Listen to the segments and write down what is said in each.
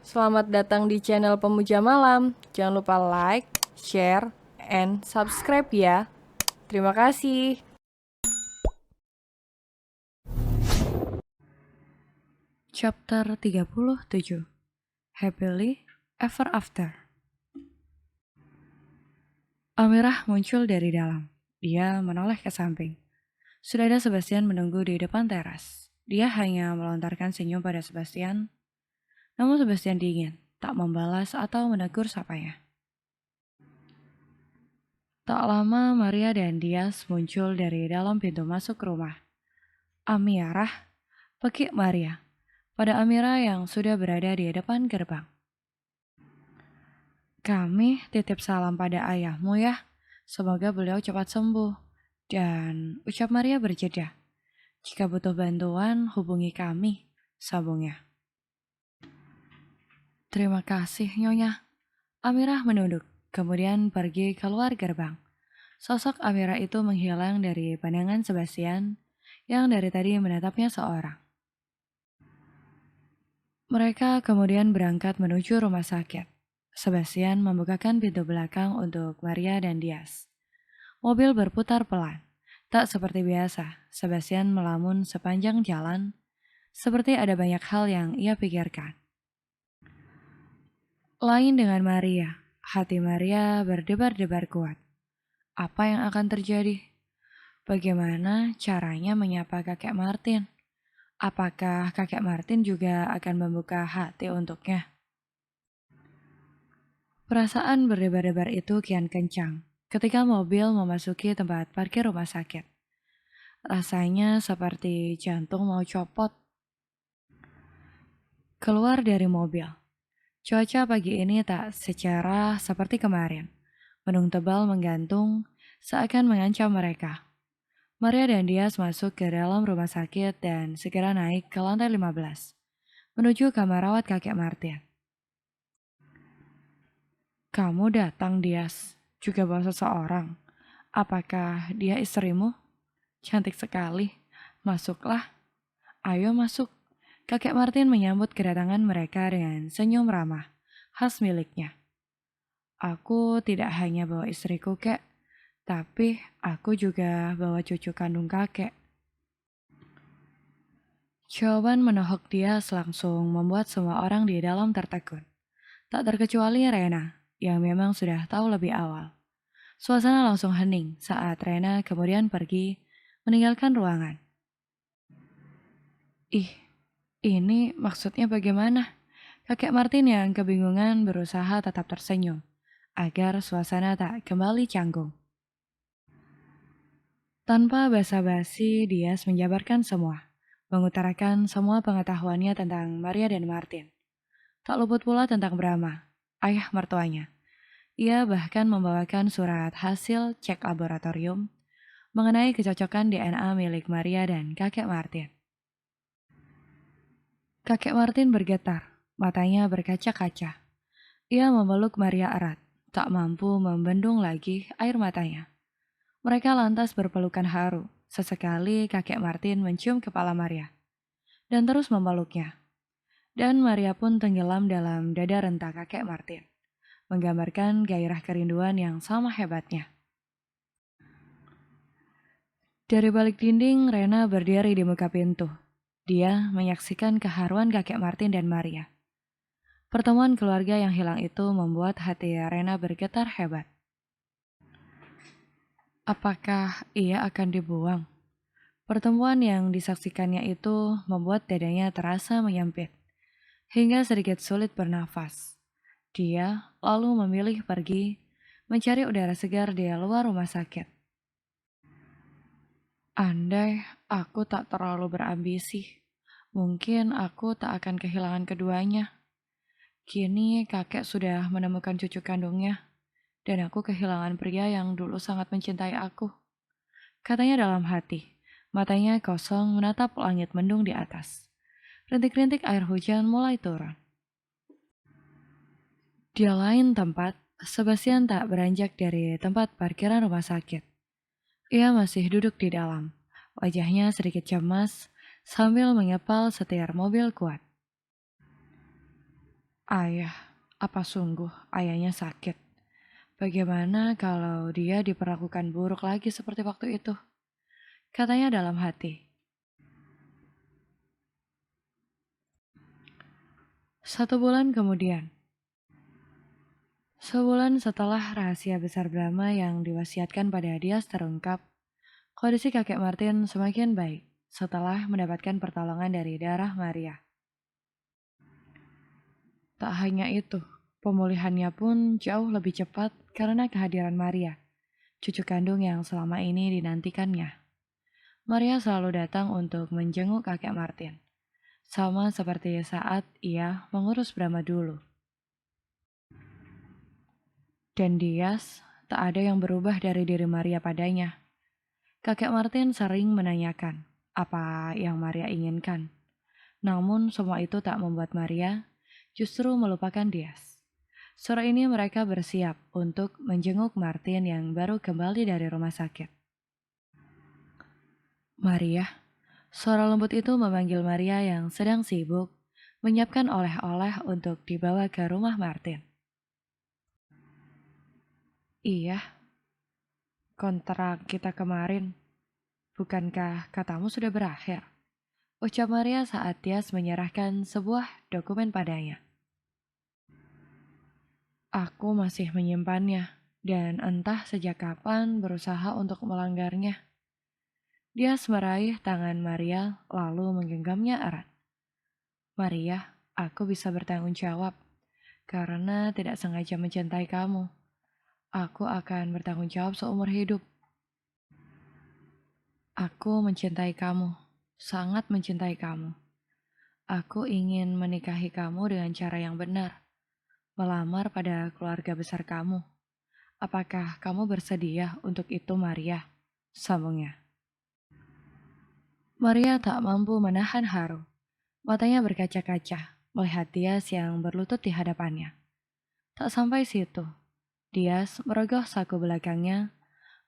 Selamat datang di channel Pemuja Malam. Jangan lupa like, share, and subscribe ya. Terima kasih. Chapter 37 Happily Ever After. Amirah muncul dari dalam. Dia menoleh ke samping. Sudah ada Sebastian menunggu di depan teras. Dia hanya melontarkan senyum pada Sebastian. Namun Sebastian dingin, tak membalas atau menegur sapanya. Tak lama Maria dan Dias muncul dari dalam pintu masuk rumah. Amirah, pekik Maria, pada Amirah yang sudah berada di depan gerbang. Kami titip salam pada ayahmu ya. Semoga beliau cepat sembuh. Dan ucap Maria berjeda. Jika butuh bantuan, hubungi kami, sambungnya. Terima kasih, Nyonya. Amirah menunduk, kemudian pergi keluar gerbang. Sosok Amirah itu menghilang dari pandangan Sebastian yang dari tadi menatapnya seorang. Mereka kemudian berangkat menuju rumah sakit. Sebastian membukakan pintu belakang untuk Maria dan Dias. Mobil berputar pelan. Tak seperti biasa, Sebastian melamun sepanjang jalan, seperti ada banyak hal yang ia pikirkan. Lain dengan Maria, hati Maria berdebar-debar kuat. Apa yang akan terjadi? Bagaimana caranya menyapa kakek Martin? Apakah kakek Martin juga akan membuka hati untuknya? Perasaan berdebar-debar itu kian kencang ketika mobil memasuki tempat parkir rumah sakit. Rasanya seperti jantung mau copot. Keluar dari mobil. Cuaca pagi ini tak secerah seperti kemarin. Mendung tebal menggantung seakan mengancam mereka. Maria dan Dias masuk ke dalam rumah sakit dan segera naik ke lantai 15, menuju kamar rawat kakek Martin. Kamu datang, Dias, juga bawa seseorang. Apakah dia istrimu? Cantik sekali. Masuklah. Ayo masuk. Kakek Martin menyambut kedatangan mereka dengan senyum ramah, khas miliknya. Aku tidak hanya bawa istriku, kek, tapi aku juga bawa cucu kandung kakek. Jawaban menohok dia langsung membuat semua orang di dalam tertegun. Tak terkecuali Rena, yang memang sudah tahu lebih awal. Suasana langsung hening saat Rena kemudian pergi meninggalkan ruangan. Ih, ini maksudnya bagaimana? Kakek Martin yang kebingungan berusaha tetap tersenyum, agar suasana tak kembali canggung. Tanpa basa-basi, Dias menjabarkan semua, mengutarakan semua pengetahuannya tentang Maria dan Martin. Tak luput pula tentang Brahma, ayah mertuanya. Ia bahkan membawakan surat hasil cek laboratorium mengenai kecocokan DNA milik Maria dan kakek Martin. Kakek Martin bergetar, matanya berkaca-kaca. Ia memeluk Maria erat, tak mampu membendung lagi air matanya. Mereka lantas berpelukan haru. Sesekali kakek Martin mencium kepala Maria dan terus memeluknya. Dan Maria pun tenggelam dalam dada renta kakek Martin, menggambarkan gairah kerinduan yang sama hebatnya. Dari balik dinding, Rena berdiri di muka pintu. Dia menyaksikan keharuan kakek Martin dan Maria. Pertemuan keluarga yang hilang itu membuat hati Rena bergetar hebat. Apakah ia akan dibuang? Pertemuan yang disaksikannya itu membuat dadanya terasa menyempit, hingga sedikit sulit bernafas. Dia lalu memilih pergi mencari udara segar di luar rumah sakit. Andai aku tak terlalu berambisi, mungkin aku tak akan kehilangan keduanya. Kini kakek sudah menemukan cucu kandungnya, dan aku kehilangan pria yang dulu sangat mencintai aku. Katanya dalam hati, matanya kosong menatap langit mendung di atas. Rintik-rintik air hujan mulai turun. Di lain tempat, Sebastian tak beranjak dari tempat parkiran rumah sakit. Ia masih duduk di dalam, wajahnya sedikit cemas sambil mengepal setir mobil kuat. Ayah, apa sungguh ayahnya sakit? Bagaimana kalau dia diperlakukan buruk lagi seperti waktu itu? Katanya dalam hati. 1 bulan kemudian, sebulan setelah rahasia besar Brahma yang diwasiatkan pada Dias terungkap, kondisi kakek Martin semakin baik setelah mendapatkan pertolongan dari darah Maria. Tak hanya itu, pemulihannya pun jauh lebih cepat karena kehadiran Maria, cucu kandung yang selama ini dinantikannya. Maria selalu datang untuk menjenguk kakek Martin, sama seperti saat ia mengurus Brahma dulu. Dan Dias, tak ada yang berubah dari diri Maria padanya. Kakek Martin sering menanyakan apa yang Maria inginkan. Namun semua itu tak membuat Maria justru melupakan Dias. Sore ini mereka bersiap untuk menjenguk Martin yang baru kembali dari rumah sakit. Maria, suara lembut itu memanggil Maria yang sedang sibuk menyiapkan oleh-oleh untuk dibawa ke rumah Martin. Iya, kontrak kita kemarin, bukankah katamu sudah berakhir? Ucap Maria saat Tias menyerahkan sebuah dokumen padanya. Aku masih menyimpannya, dan entah sejak kapan berusaha untuk melanggarnya. Dia meraih tangan Maria lalu menggenggamnya erat. Maria, aku bisa bertanggung jawab, karena tidak sengaja mencintai kamu. Aku akan bertanggung jawab seumur hidup. Aku mencintai kamu, sangat mencintai kamu. Aku ingin menikahi kamu dengan cara yang benar, melamar pada keluarga besar kamu. Apakah kamu bersedia untuk itu, Maria? Sambungnya. Maria tak mampu menahan haru. Matanya berkaca-kaca, melihat Dias yang berlutut di hadapannya. Tak sampai situ, Dias merogoh saku belakangnya,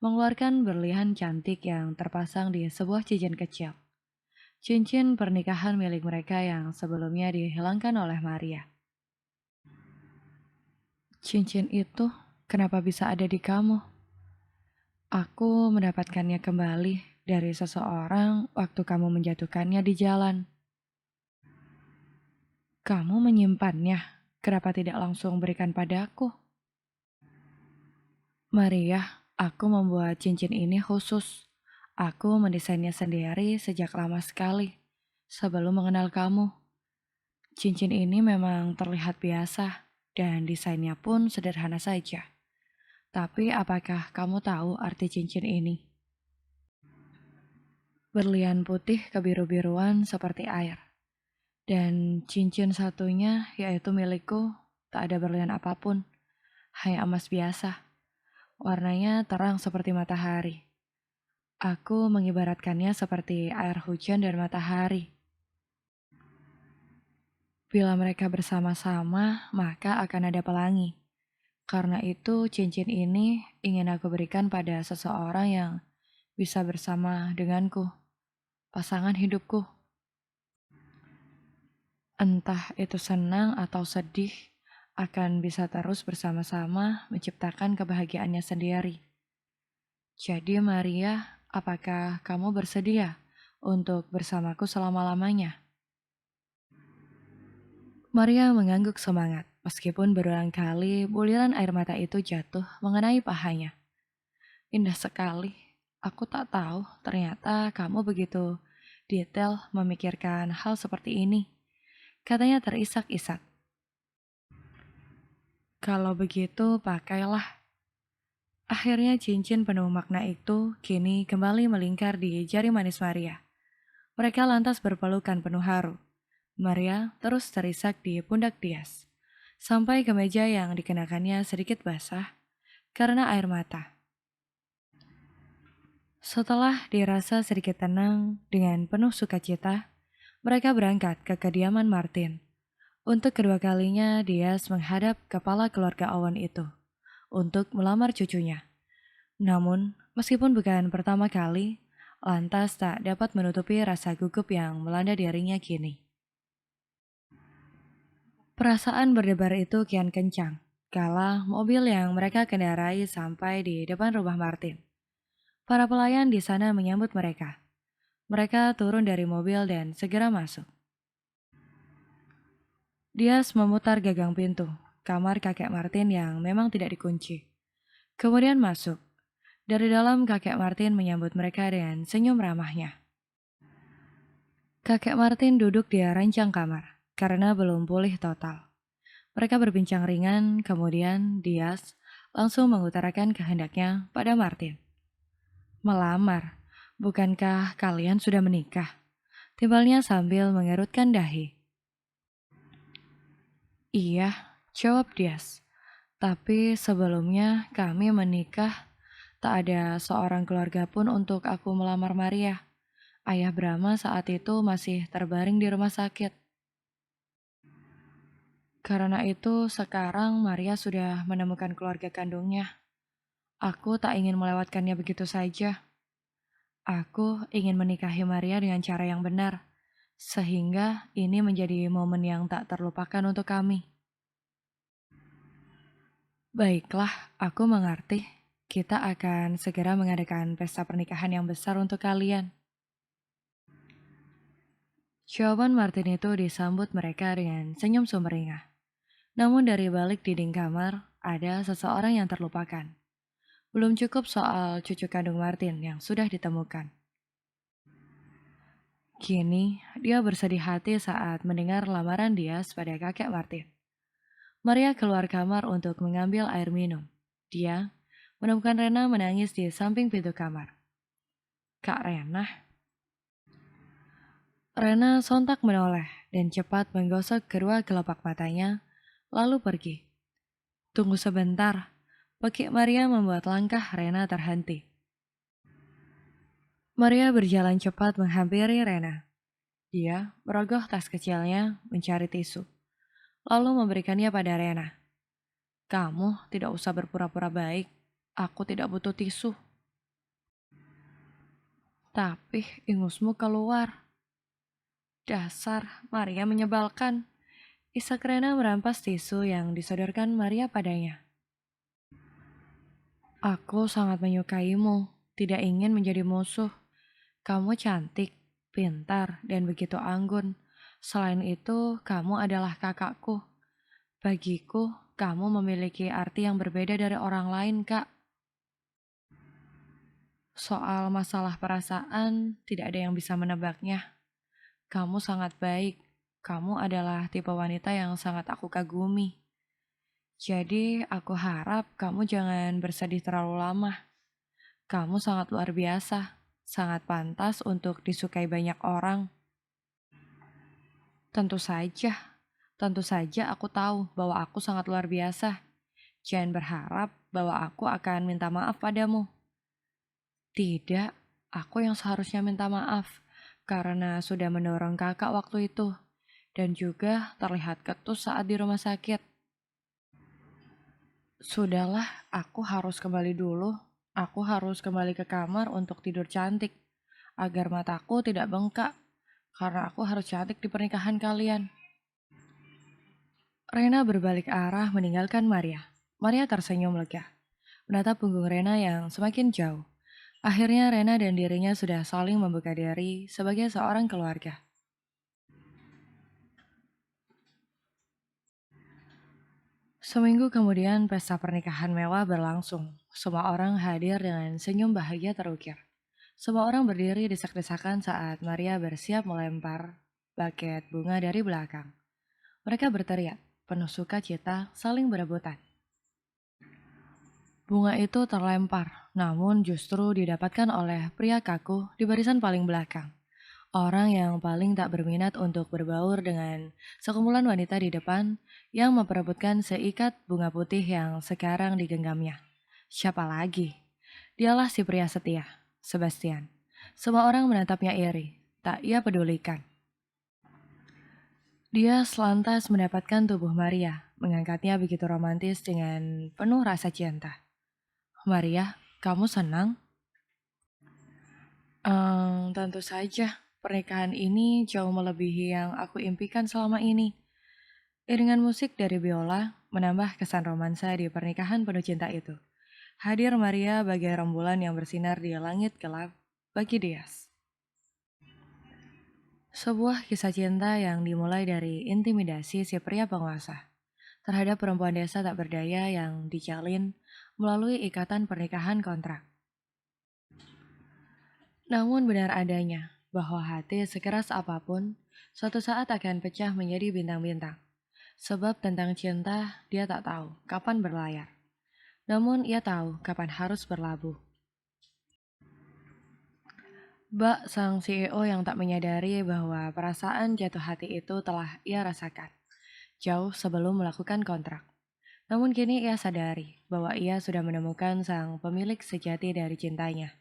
mengeluarkan berlian cantik yang terpasang di sebuah cincin kecil. Cincin pernikahan milik mereka yang sebelumnya dihilangkan oleh Maria. Cincin itu kenapa bisa ada di kamu? Aku mendapatkannya kembali dari seseorang waktu kamu menjatuhkannya di jalan. Kamu menyimpannya, kenapa tidak langsung berikan padaku? Maria, aku membuat cincin ini khusus. Aku mendesainnya sendiri sejak lama sekali, sebelum mengenal kamu. Cincin ini memang terlihat biasa, dan desainnya pun sederhana saja. Tapi apakah kamu tahu arti cincin ini? Berlian putih kebiru-biruan seperti air. Dan cincin satunya, yaitu milikku, tak ada berlian apapun, hanya emas biasa. Warnanya terang seperti matahari. Aku mengibaratkannya seperti air hujan dan matahari. Bila mereka bersama-sama, maka akan ada pelangi. Karena itu, cincin ini ingin aku berikan pada seseorang yang bisa bersama denganku, pasangan hidupku. Entah itu senang atau sedih, akan bisa terus bersama-sama menciptakan kebahagiaannya sendiri. Jadi Maria, apakah kamu bersedia untuk bersamaku selama-lamanya? Maria mengangguk semangat, meskipun berulang kali buliran air mata itu jatuh mengenai pahanya. Indah sekali, aku tak tahu ternyata kamu begitu detail memikirkan hal seperti ini. Katanya terisak-isak. Kalau begitu, pakailah. Akhirnya cincin penuh makna itu kini kembali melingkar di jari manis Maria. Mereka lantas berpelukan penuh haru. Maria terus terisak di pundak Dias, sampai kemeja yang dikenakannya sedikit basah karena air mata. Setelah dirasa sedikit tenang dengan penuh sukacita, mereka berangkat ke kediaman Martin. Untuk kedua kalinya, Dias menghadap kepala keluarga Owen itu untuk melamar cucunya. Namun, meskipun bukan pertama kali, lantas tak dapat menutupi rasa gugup yang melanda dirinya kini. Perasaan berdebar itu kian kencang, kala mobil yang mereka kendarai sampai di depan rumah Martin. Para pelayan di sana menyambut mereka. Mereka turun dari mobil dan segera masuk. Dias memutar gagang pintu, kamar kakek Martin yang memang tidak dikunci. Kemudian masuk. Dari dalam kakek Martin menyambut mereka dengan senyum ramahnya. Kakek Martin duduk di ranjang kamar, karena belum pulih total. Mereka berbincang ringan, kemudian Dias langsung mengutarakan kehendaknya pada Martin. Melamar, bukankah kalian sudah menikah? Timbalnya sambil mengerutkan dahi. Iya, jawab Dias. Tapi sebelumnya kami menikah, tak ada seorang keluarga pun untuk aku melamar Maria. Ayah Brahma saat itu masih terbaring di rumah sakit. Karena itu sekarang Maria sudah menemukan keluarga kandungnya. Aku tak ingin melewatkannya begitu saja. Aku ingin menikahi Maria dengan cara yang benar, sehingga ini menjadi momen yang tak terlupakan untuk kami. Baiklah, aku mengerti. Kita akan segera mengadakan pesta pernikahan yang besar untuk kalian. Jawaban Martin itu disambut mereka dengan senyum sumringah. Namun dari balik dinding kamar, ada seseorang yang terlupakan. Belum cukup soal cucu kandung Martin yang sudah ditemukan. Kini, dia bersedih hati saat mendengar lamaran Dias pada kakek Martin. Maria keluar kamar untuk mengambil air minum. Dia menemukan Rena menangis di samping pintu kamar. Kak Rena? Rena sontak menoleh dan cepat menggosok kedua kelopak matanya, lalu pergi. Tunggu sebentar, Pekik Maria membuat langkah Rena terhenti. Maria berjalan cepat menghampiri Rena. Dia merogoh tas kecilnya mencari tisu, lalu memberikannya pada Rena. Kamu tidak usah berpura-pura baik, aku tidak butuh tisu. Tapi ingusmu keluar. Dasar, Maria menyebalkan. Isak Rena merampas tisu yang disodorkan Maria padanya. Aku sangat menyukaimu, tidak ingin menjadi musuh. Kamu cantik, pintar, dan begitu anggun. Selain itu, kamu adalah kakakku. Bagiku, kamu memiliki arti yang berbeda dari orang lain, Kak. Soal masalah perasaan, tidak ada yang bisa menebaknya. Kamu sangat baik. Kamu adalah tipe wanita yang sangat aku kagumi. Jadi, aku harap kamu jangan bersedih terlalu lama. Kamu sangat luar biasa, sangat pantas untuk disukai banyak orang. Tentu saja aku tahu bahwa aku sangat luar biasa. Jangan berharap bahwa aku akan minta maaf padamu. Tidak, aku yang seharusnya minta maaf karena sudah mendorong kakak waktu itu dan juga terlihat ketus saat di rumah sakit. Sudahlah, aku harus kembali dulu. Aku harus kembali ke kamar untuk tidur cantik agar mataku tidak bengkak karena aku harus cantik di pernikahan kalian. Rena berbalik arah meninggalkan Maria. Maria tersenyum lega, menatap punggung Rena yang semakin jauh. Akhirnya Rena dan dirinya sudah saling membuka diri sebagai seorang keluarga. Seminggu kemudian pesta pernikahan mewah berlangsung. Semua orang hadir dengan senyum bahagia terukir. Semua orang berdiri desak-desakan saat Maria bersiap melempar buket bunga dari belakang. Mereka berteriak, penuh sukacita, saling berebutan. Bunga itu terlempar, namun justru didapatkan oleh pria kaku di barisan paling belakang. Orang yang paling tak berminat untuk berbaur dengan sekumpulan wanita di depan yang memperebutkan seikat bunga putih yang sekarang digenggamnya. Siapa lagi? Dialah si pria setia, Sebastian. Semua orang menatapnya iri, tak ia pedulikan. Dia selantas mendapatkan tubuh Maria, mengangkatnya begitu romantis dengan penuh rasa cinta. Maria, kamu senang? Tentu saja, pernikahan ini jauh melebihi yang aku impikan selama ini. Iringan musik dari biola menambah kesan romansa di pernikahan penuh cinta itu. Hadir Maria bagai rembulan yang bersinar di langit gelap bagi Dias. Sebuah kisah cinta yang dimulai dari intimidasi si pria penguasa terhadap perempuan desa tak berdaya yang dijalin melalui ikatan pernikahan kontrak. Namun benar adanya bahwa hati sekeras apapun suatu saat akan pecah menjadi bintang-bintang. Sebab tentang cinta dia tak tahu kapan berlayar. Namun ia tahu kapan harus berlabuh. Bak sang CEO yang tak menyadari bahwa perasaan jatuh hati itu telah ia rasakan jauh sebelum melakukan kontrak. Namun kini ia sadari bahwa ia sudah menemukan sang pemilik sejati dari cintanya.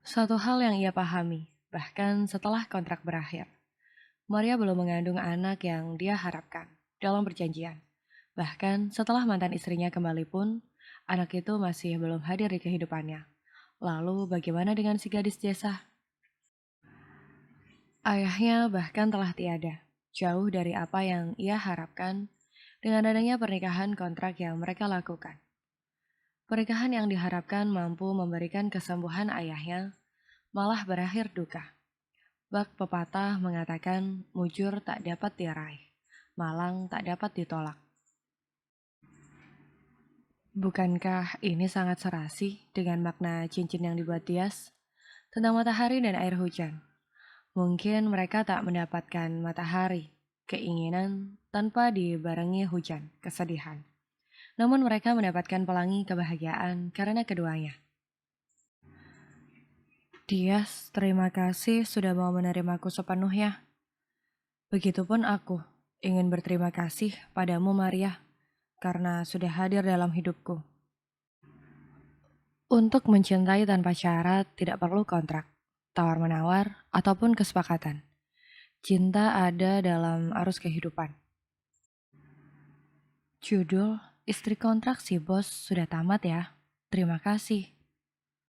Satu hal yang ia pahami, bahkan setelah kontrak berakhir, Maria belum mengandung anak yang dia harapkan dalam perjanjian. Bahkan setelah mantan istrinya kembali pun, anak itu masih belum hadir di kehidupannya. Lalu bagaimana dengan si gadis desa? Ayahnya bahkan telah tiada, jauh dari apa yang ia harapkan dengan adanya pernikahan kontrak yang mereka lakukan. Pernikahan yang diharapkan mampu memberikan kesembuhan ayahnya, malah berakhir duka. Bak pepatah mengatakan mujur tak dapat diraih, malang tak dapat ditolak. Bukankah ini sangat serasi dengan makna cincin yang dibuat Tias tentang matahari dan air hujan? Mungkin mereka tak mendapatkan matahari, keinginan tanpa dibarengi hujan, kesedihan. Namun mereka mendapatkan pelangi kebahagiaan karena keduanya. Tias, terima kasih sudah mau menerimaku sepenuhnya. Begitupun aku ingin berterima kasih padamu Maria karena sudah hadir dalam hidupku. Untuk mencintai tanpa syarat tidak perlu kontrak, tawar-menawar, ataupun kesepakatan. Cinta ada dalam arus kehidupan. Judul, Istri Kontrak si Bos sudah tamat ya. Terima kasih.